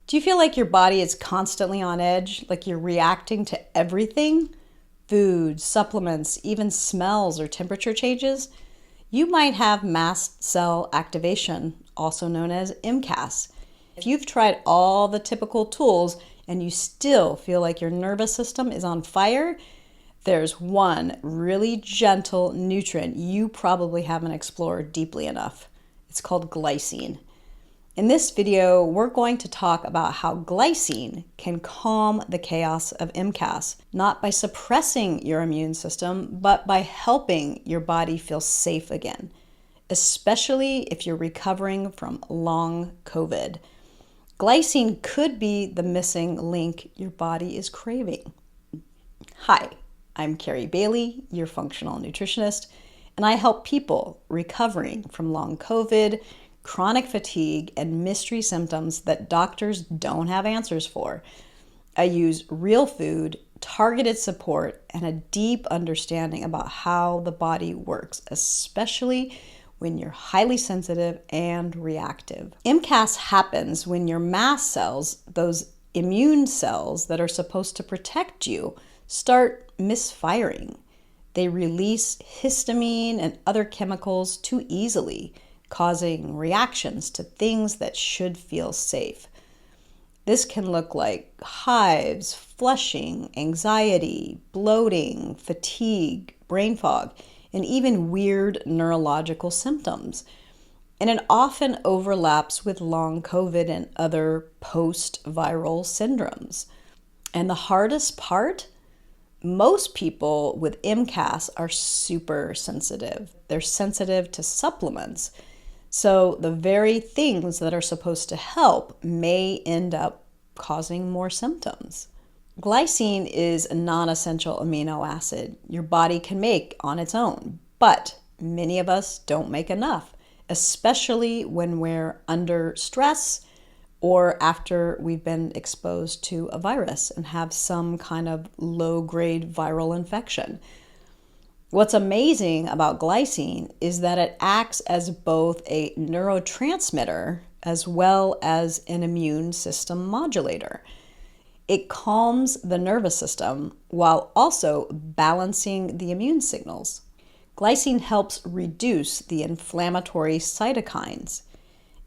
Do you feel like your body is constantly on edge, like you're reacting to everything? Food, supplements, even smells or temperature changes? You might have mast cell activation, also known as MCAS. If you've tried all the typical tools and you still feel like your nervous system is on fire, there's one really gentle nutrient you probably haven't explored deeply enough. It's called glycine. In this video, we're going to talk about how glycine can calm the chaos of MCAS, not by suppressing your immune system, but by helping your body feel safe again, especially if you're recovering from long COVID. Glycine could be the missing link your body is craving. Hi, I'm Carrie Bailey, your functional nutritionist, and I help people recovering from long COVID, chronic fatigue, and mystery symptoms that doctors don't have answers for. I use real food, targeted support, and a deep understanding about how the body works, especially when you're highly sensitive and reactive. MCAS happens when your mast cells, those immune cells that are supposed to protect you, start misfiring. They release histamine and other chemicals too easily, causing reactions to things that should feel safe. This can look like hives, flushing, anxiety, bloating, fatigue, brain fog, and even weird neurological symptoms. And it often overlaps with long COVID and other post-viral syndromes. And the hardest part? Most people with MCAS are super sensitive. They're sensitive to supplements. So the very things that are supposed to help may end up causing more symptoms. Glycine is a non-essential amino acid your body can make on its own, but many of us don't make enough, especially when we're under stress or after we've been exposed to a virus and have some kind of low-grade viral infection. What's amazing about glycine is that it acts as both a neurotransmitter as well as an immune system modulator. It calms the nervous system while also balancing the immune signals. Glycine helps reduce the inflammatory cytokines.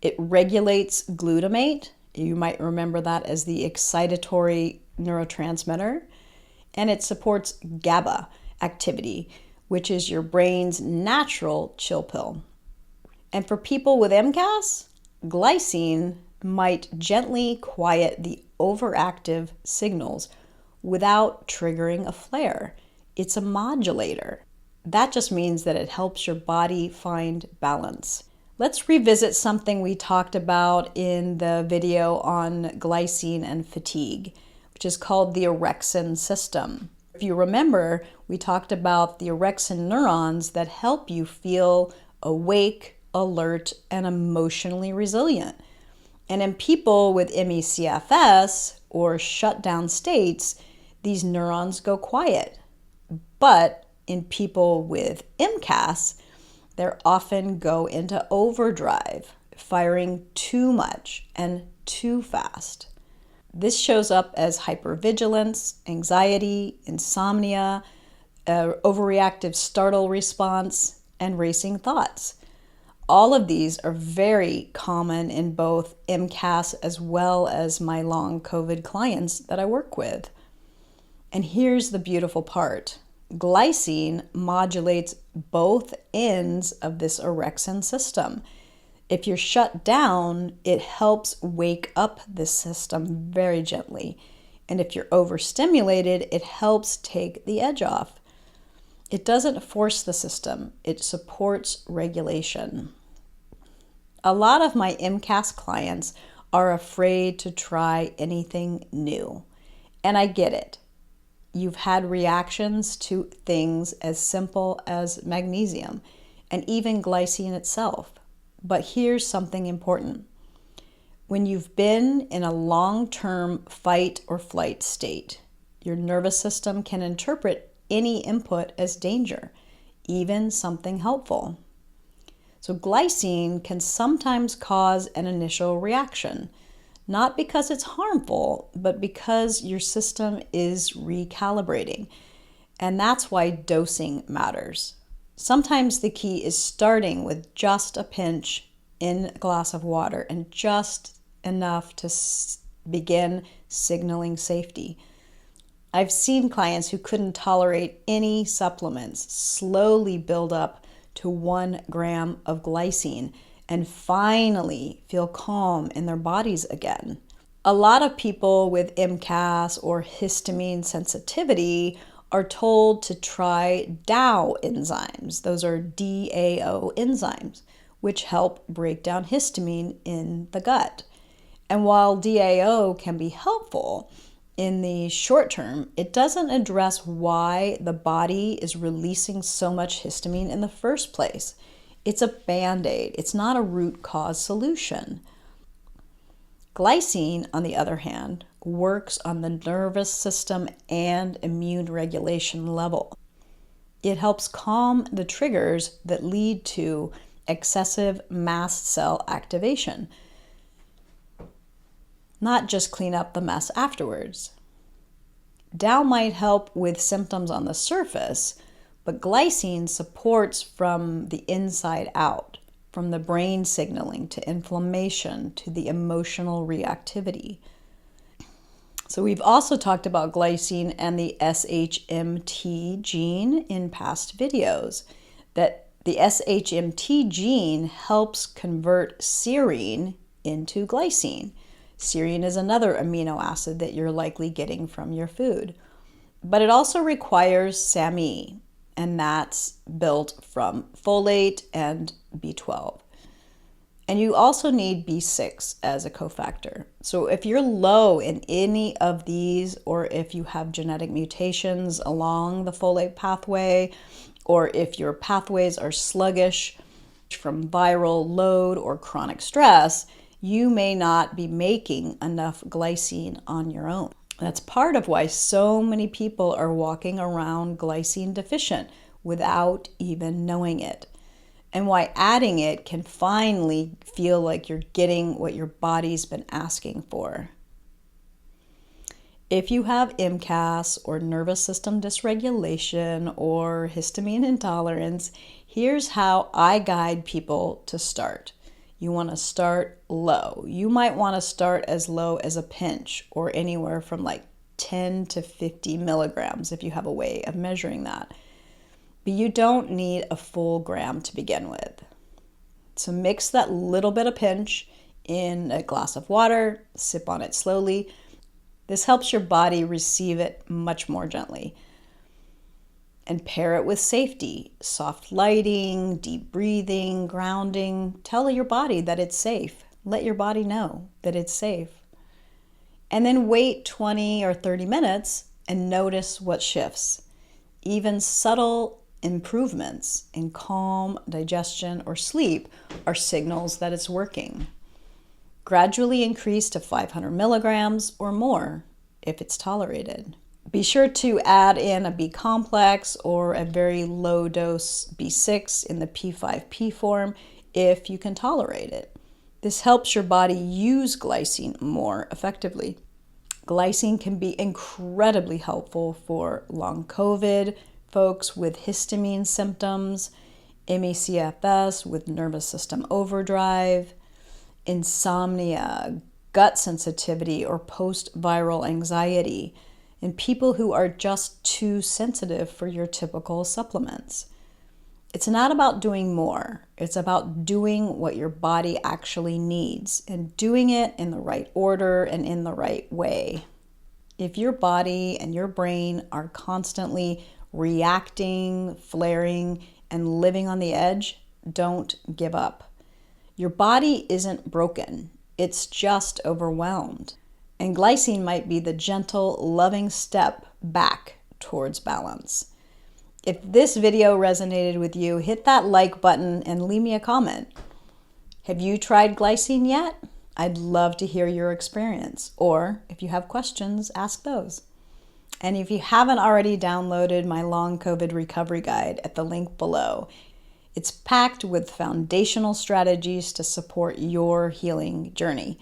It regulates glutamate. You might remember that as the excitatory neurotransmitter. And it supports GABA activity, which is your brain's natural chill pill. And for people with MCAS, glycine might gently quiet the overactive signals without triggering a flare. It's a modulator. That just means that it helps your body find balance. Let's revisit something we talked about in the video on glycine and fatigue, which is called the Orexin system. If you remember, we talked about the Orexin neurons that help you feel awake, alert, and emotionally resilient. And in people with ME/CFS or shutdown states, these neurons go quiet. But in people with MCAS, they often go into overdrive, firing too much and too fast. This shows up as hypervigilance, anxiety, insomnia, overreactive startle response, and racing thoughts. All of these are very common in both MCAS as well as my long COVID clients that I work with. And here's the beautiful part. Glycine modulates both ends of this orexin system. If you're shut down, it helps wake up this system very gently. And if you're overstimulated, it helps take the edge off. It doesn't force the system, it supports regulation. A lot of my MCAS clients are afraid to try anything new. And I get it. You've had reactions to things as simple as magnesium and even glycine itself. But here's something important. When you've been in a long-term fight or flight state, your nervous system can interpret any input as danger, even something helpful. So glycine can sometimes cause an initial reaction. not because it's harmful, but because your system is recalibrating. And that's why dosing matters. Sometimes the key is starting with just a pinch in a glass of water and just enough to begin signaling safety. I've seen clients who couldn't tolerate any supplements slowly build up to 1 gram of glycine and finally feel calm in their bodies again. A lot of people with MCAS or histamine sensitivity are told to try DAO enzymes. Those are DAO enzymes, which help break down histamine in the gut. And while DAO can be helpful in the short term, it doesn't address why the body is releasing so much histamine in the first place. It's a band-aid. It's not a root cause solution. Glycine, on the other hand, works on the nervous system and immune regulation level. It helps calm the triggers that lead to excessive mast cell activation, not just clean up the mess afterwards. DAO might help with symptoms on the surface, but glycine supports from the inside out, from the brain signaling to inflammation to the emotional reactivity. So we've also talked about glycine and the SHMT gene in past videos, that the SHMT gene helps convert serine into glycine. Serine is another amino acid that you're likely getting from your food. But it also requires SAMe, and that's built from folate and B12. And you also need B6 as a cofactor. So if you're low in any of these, or if you have genetic mutations along the folate pathway, or if your pathways are sluggish from viral load or chronic stress, you may not be making enough glycine on your own. That's part of why so many people are walking around glycine deficient without even knowing it, and why adding it can finally feel like you're getting what your body's been asking for. If you have MCAS or nervous system dysregulation or histamine intolerance, here's how I guide people to start. You want to start low. You might want to start as low as a pinch, or anywhere from like 10 to 50 milligrams if you have a way of measuring that. But you don't need a full gram to begin with. So mix that little bit of pinch in a glass of water, sip on it slowly. This helps your body receive it much more gently. And pair it with safety, soft lighting, deep breathing, grounding. Tell your body that it's safe. Let your body know that it's safe. And then wait 20 or 30 minutes and notice what shifts. Even subtle improvements in calm, digestion, or sleep are signals that it's working. Gradually increase to 500 milligrams or more if it's tolerated. Be sure to add in a B complex or a very low dose B6 in the P5P form if you can tolerate it. This helps your body use glycine more effectively. Glycine can be incredibly helpful for long COVID, folks with histamine symptoms, ME/CFS with nervous system overdrive, insomnia, gut sensitivity, or post-viral anxiety, and people who are just too sensitive for your typical supplements. It's not about doing more. It's about doing what your body actually needs and doing it in the right order and in the right way. If your body and your brain are constantly reacting, flaring, and living on the edge, don't give up. Your body isn't broken. It's just overwhelmed. And glycine might be the gentle, loving step back towards balance. If this video resonated with you, hit that like button and leave me a comment. Have you tried glycine yet? I'd love to hear your experience. Or if you have questions, ask those. And if you haven't already downloaded my Long COVID recovery guide at the link below, it's packed with foundational strategies to support your healing journey,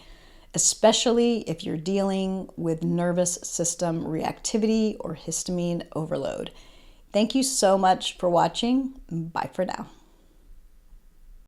especially if you're dealing with nervous system reactivity or histamine overload. Thank you so much for watching. Bye for now.